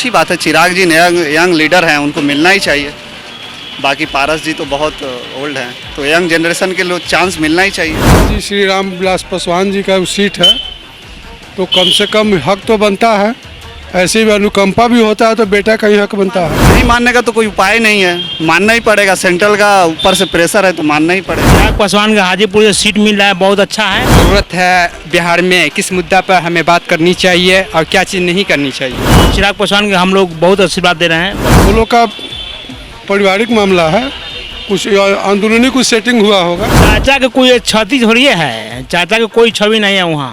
अच्छी बात है। चिराग जी यंग लीडर हैं, उनको मिलना ही चाहिए। बाकी पारस जी तो बहुत ओल्ड हैं, तो यंग जनरेशन के लोग चांस मिलना ही चाहिए। जी श्री राम विलास पासवान जी का सीट है, तो कम से कम हक तो बनता है। ऐसे भी अनुकंपा भी होता है तो बेटा का ही हक बनता है। नहीं मानने का तो कोई उपाय नहीं है, मानना ही पड़ेगा। सेंट्रल का ऊपर से प्रेशर है तो मानना ही पड़ेगा। चिराग पासवान का हाजीपुर से सीट मिल रहा है, बहुत अच्छा है। ज़रूरत है बिहार में किस मुद्दा पर हमें बात करनी चाहिए और क्या चीज़ नहीं करनी चाहिए। चिराग पासवान के हम लोग बहुत आशीर्वाद दे रहे हैं। वो लोग का पारिवारिक मामला है, कुछ आंदोलनी कुछ सेटिंग हुआ होगा। चाचा के कोई क्षति थोड़ी है, चाचा की कोई छवि नहीं है वहाँ,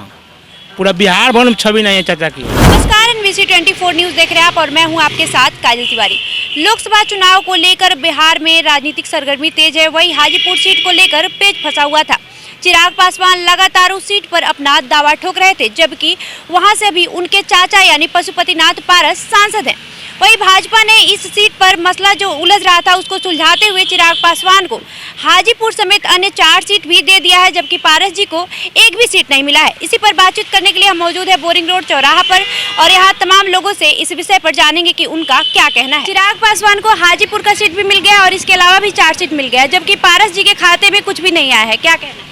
पूरा बिहार भर में छवि नहीं है चाचा की। नमस्कार, NBC 24 न्यूज़ देख रहे हैं आप और मैं हूं आपके साथ काजल तिवारी। लोकसभा चुनाव को लेकर बिहार में राजनीतिक सरगर्मी तेज है, वहीं हाजीपुर सीट को लेकर पेच फंसा हुआ था। चिराग पासवान लगातार उस सीट पर अपना दावा ठोक रहे थे, जबकि वहां से भी उनके चाचा यानी पशुपतिनाथ पारस सांसद हैं। वहीं भाजपा ने इस सीट पर मसला जो उलझ रहा था उसको सुलझाते हुए चिराग पासवान को हाजीपुर समेत अन्य 4 सीट भी दे दिया है, जबकि पारस जी को एक भी सीट नहीं मिला है। इसी पर बातचीत करने के लिए हम मौजूद है बोरिंग रोड चौराहा पर और यहाँ तमाम लोगों से इस विषय पर जानेंगे कि उनका क्या कहना है। चिराग पासवान को हाजीपुर का सीट भी मिल गया और इसके अलावा भी 4 सीट मिल गया, जबकि पारस जी के खाते में कुछ भी नहीं आया है, क्या कहना है?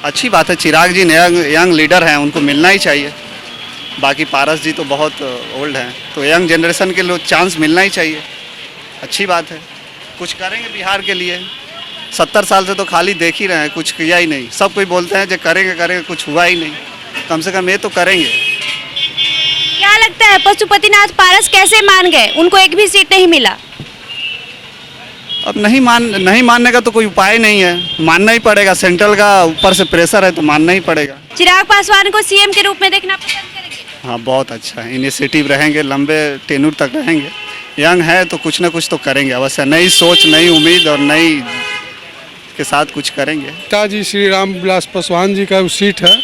अच्छी बात है। चिराग जी यंग लीडर हैं, उनको मिलना ही चाहिए। बाकी पारस जी तो बहुत ओल्ड हैं, तो यंग जनरेशन के लोग चांस मिलना ही चाहिए। अच्छी बात है, कुछ करेंगे बिहार के लिए। 70 साल से तो खाली देख ही रहे हैं, कुछ किया ही नहीं। सब कोई बोलते हैं जो करेंगे, कुछ हुआ ही नहीं। कम से कम ये तो करेंगे। क्या लगता है पशुपतिनाथ पारस कैसे मान गए, उनको एक भी सीट नहीं मिला? अब नहीं मानने का तो कोई उपाय नहीं है, मानना ही पड़ेगा। सेंट्रल का ऊपर से प्रेशर है तो मानना ही पड़ेगा। चिराग पासवान को सीएम के रूप में देखना पसंद करेंगे? हाँ, बहुत अच्छा है। इनिशिएटिव रहेंगे, लंबे टेन्यूर तक रहेंगे। यंग है तो कुछ ना कुछ तो करेंगे अवश्य। नई सोच, नई उम्मीद और नई के साथ कुछ करेंगे। पिताजी श्री राम विलास पासवान जी का सीट है,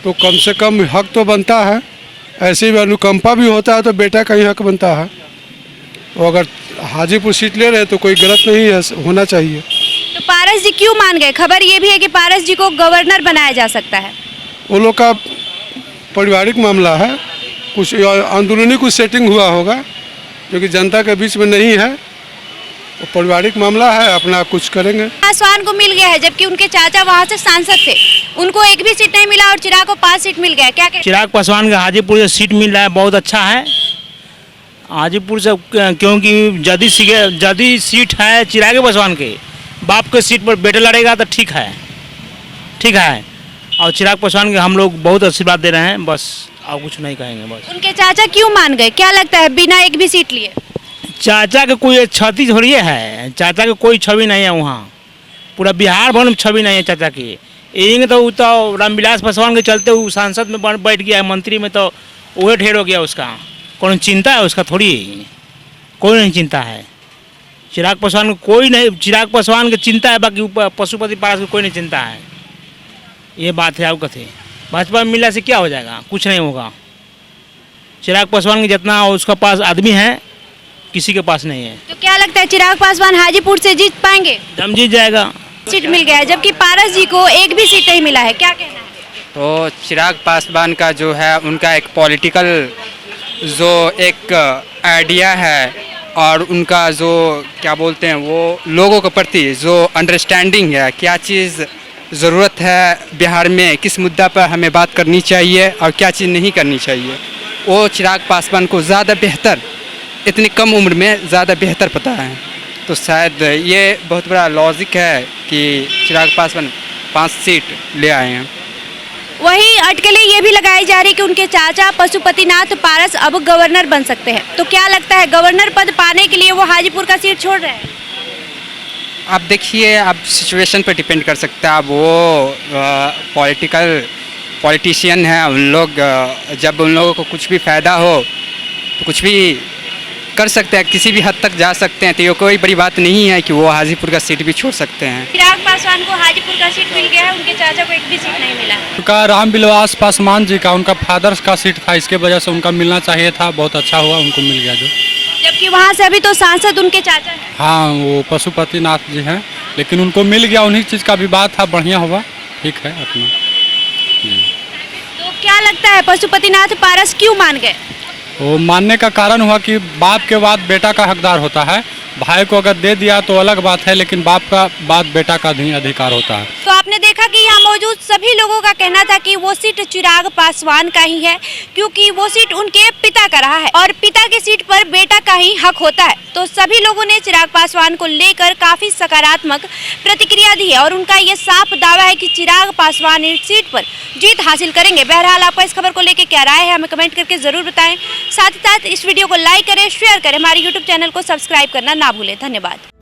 तो कम से कम हक तो बनता है। ऐसे भी अनुकंपा भी होता है तो बेटा का ही हक बनता है। तो अगर हाजीपुर सीट ले रहे हैं तो कोई गलत नहीं है, होना चाहिए। तो पारस जी क्यों मान गए? खबर ये भी है कि पारस जी को गवर्नर बनाया जा सकता है। वो लोग का पारिवारिक मामला है, कुछ आंदोलनी कुछ सेटिंग हुआ होगा जो कि जनता के बीच में नहीं है। वो पारिवारिक मामला है, अपना कुछ करेंगे। पासवान को मिल गया है, जबकि उनके चाचा वहां से सांसद थे, उनको एक भी सीट नहीं मिला और चिराग को 5 सीट मिल गया, क्या कहते हैं? चिराग पासवान का हाजीपुर से सीट मिल रहा है, बहुत अच्छा है। हाजीपुर से क्योंकि जदी सीट है चिराग पासवान के बाप के सीट पर बेटा लड़ेगा तो ठीक है। और चिराग पासवान के हम लोग बहुत आशीर्वाद दे रहे हैं, बस और कुछ नहीं कहेंगे। बस उनके चाचा क्यों मान गए, क्या लगता है, बिना एक भी सीट लिए? चाचा के कोई क्षति थोड़ी है, चाचा की कोई छवि नहीं है वहाँ, पूरा बिहार भर में छवि नहीं है चाचा की। एक तो रामविलास पासवान के चलते वो सांसद में बैठ गया है, मंत्री में तो वही ढेर हो गया उसका। कौन चिंता है उसका? थोड़ी कोई नहीं चिंता है। चिराग पासवान को कोई नहीं, चिराग पासवान की चिंता है, बाकी पशुपति पारस को कोई नहीं चिंता है। ये बात है। आप कथे भाजपा में मिलने से क्या हो जाएगा? कुछ नहीं होगा। चिराग पासवान के जितना उसका पास आदमी है किसी के पास नहीं है। तो क्या लगता है चिराग पासवान हाजीपुर से जीत पाएंगे? दम जीत जाएगा। सीट मिल गया है, जबकि पारस जी को एक भी सीट नहीं मिला है, क्या कहना है? तो चिराग पासवान का जो है उनका एक पॉलिटिकल जो एक आइडिया है और उनका जो क्या बोलते हैं वो लोगों के प्रति जो अंडरस्टैंडिंग है, क्या चीज़ ज़रूरत है बिहार में किस मुद्दा पर हमें बात करनी चाहिए और क्या चीज़ नहीं करनी चाहिए, वो चिराग पासवान को ज़्यादा बेहतर, इतनी कम उम्र में ज़्यादा बेहतर पता है। तो शायद ये बहुत बड़ा लॉजिक है कि चिराग पासवान 5 सीट ले आए हैं। वहीं अटकलें ये भी लगाई जा रही कि उनके चाचा पशुपतिनाथ पारस अब गवर्नर बन सकते हैं। तो क्या लगता है गवर्नर पद पाने के लिए वो हाजीपुर का सीट छोड़ रहे हैं? आप देखिए, आप सिचुएशन पर डिपेंड कर सकते हैं। आप वो पॉलिटिशियन हैं, उन लोग जब उन लोगों को कुछ भी फ़ायदा हो तो कुछ भी कर सकते हैं, किसी भी हद तक जा सकते हैं। तो ये कोई बड़ी बात नहीं है कि वो हाजीपुर का सीट भी छोड़ सकते हैं। चिराग पासवान को हाजीपुर का सीट मिल गया है, उनके चाचा को एक भी सीट नहीं मिला। उनका रामविलास पासवान जी का उनका फादर्स का सीट था, इसके वजह से उनका मिलना चाहिए था। बहुत अच्छा हुआ उनको मिल गया। जो जबकि वहाँ से अभी तो सांसद उनके चाचा हैं। हाँ, वो पशुपतिनाथ जी हैं, लेकिन उनको मिल गया, उन्हीं चीज़ का भी बात था, बढ़िया हुआ, ठीक है अपना। तो क्या लगता है पशुपतिनाथ पारस क्यों मान गए? वो मानने का कारण हुआ कि बाप के बाद बेटा का हकदार होता है। भाई को अगर दे दिया तो अलग बात है, लेकिन बाप का बाद बेटा का भी अधिकार होता है। तो आपने देखा कि यहाँ मौजूद सभी लोगों का कहना था कि वो सीट चिराग पासवान का ही है, क्योंकि वो सीट उनके पिता का रहा है और पिता की सीट पर बेटा का ही हक होता है। तो सभी लोगों ने चिराग पासवान को लेकर काफी सकारात्मक प्रतिक्रिया दी है और उनका ये साफ दावा है कि चिराग पासवान इस सीट पर जीत हासिल करेंगे। बहरहाल आपका इस खबर को लेकर क्या राय है हमें कमेंट करके जरूर बताएं। साथ ही साथ इस वीडियो को लाइक करें, शेयर करें, हमारे यूट्यूब चैनल को सब्सक्राइब करना ना भूलें। धन्यवाद।